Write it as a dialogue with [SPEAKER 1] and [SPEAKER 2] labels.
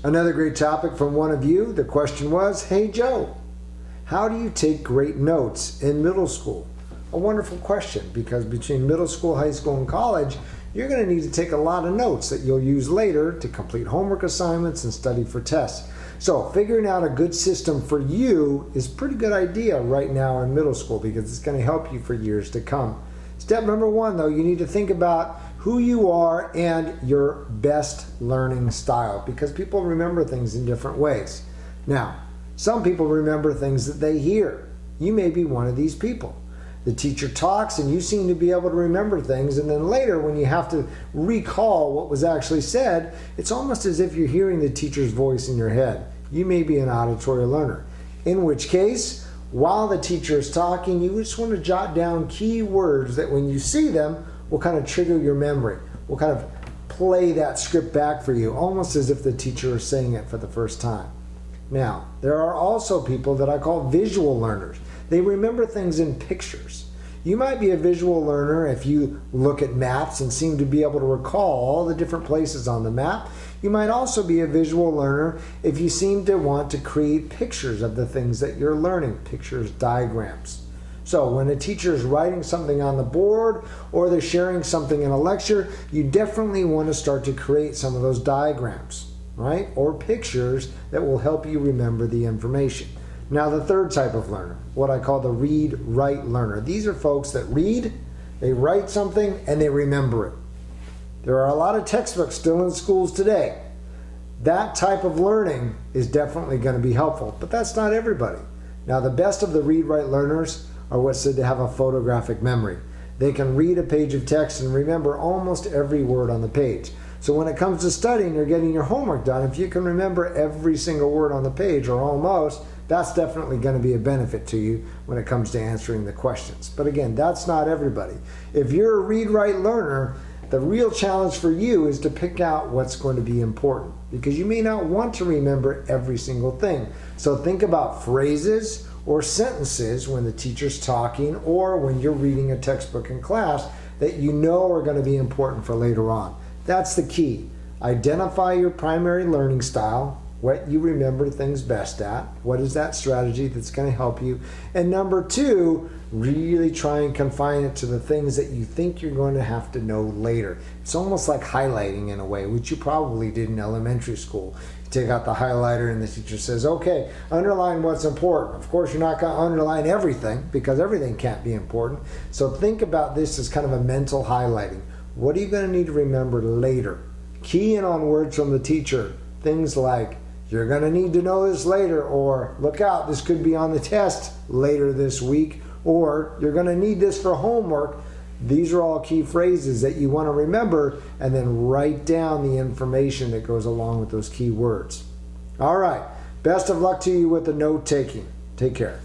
[SPEAKER 1] Another great topic from one of you. The question was, hey Joe, how do you take great notes in middle school? A wonderful question, because between middle school, high school, and college, you're going to need to take a lot of notes that you'll use later to complete homework assignments and study for tests. So figuring out a good system for you is a pretty good idea right now in middle school, because it's going to help you for years to come. Step number one, though, you need to think about who you are and your best learning style, because people remember things in different ways. Now, some people remember things that they hear. You may be one of these people. The teacher talks and you seem to be able to remember things, and then later when you have to recall what was actually said, it's almost as if you're hearing the teacher's voice in your head. You may be an auditory learner, in which case, while the teacher is talking, you just want to jot down key words that when you see them will kind of trigger your memory, will kind of play that script back for you, almost as if the teacher is saying it for the first time. Now, there are also people that I call visual learners. They remember things in pictures. You might be a visual learner if you look at maps and seem to be able to recall all the different places on the map. You might also be a visual learner if you seem to want to create pictures of the things that you're learning, pictures, diagrams. So when a teacher is writing something on the board or they're sharing something in a lecture, you definitely want to start to create some of those diagrams, right? Or pictures that will help you remember the information. Now, the third type of learner, what I call the read-write learner. These are folks that read, they write something, and they remember it. There are a lot of textbooks still in schools today. That type of learning is definitely going to be helpful, but that's not everybody. Now, the best of the read-write learners are what's said to have a photographic memory. They can read a page of text and remember almost every word on the page. So when it comes to studying or getting your homework done, if you can remember every single word on the page, or almost, that's definitely going to be a benefit to you when it comes to answering the questions. But again, that's not everybody. If you're a read-write learner, the real challenge for you is to pick out what's going to be important, because you may not want to remember every single thing. So think about phrases or sentences when the teacher's talking or when you're reading a textbook in class that you know are going to be important for later on. That's the key. Identify your primary learning style, what you remember things best at, what is that strategy that's going to help you, and number two, really try and confine it to the things that you think you're going to have to know later. It's almost like highlighting in a way, which you probably did in elementary school. You take out the highlighter and the teacher says, okay, underline what's important. Of course, you're not going to underline everything, because everything can't be important. So think about this as kind of a mental highlighting. What are you going to need to remember later? Key in on words from the teacher. Things like, you're going to need to know this later, or look out, this could be on the test later this week, or you're going to need this for homework. These are all key phrases that you want to remember, and then write down the information that goes along with those key words. All right, best of luck to you with the note taking. Take care.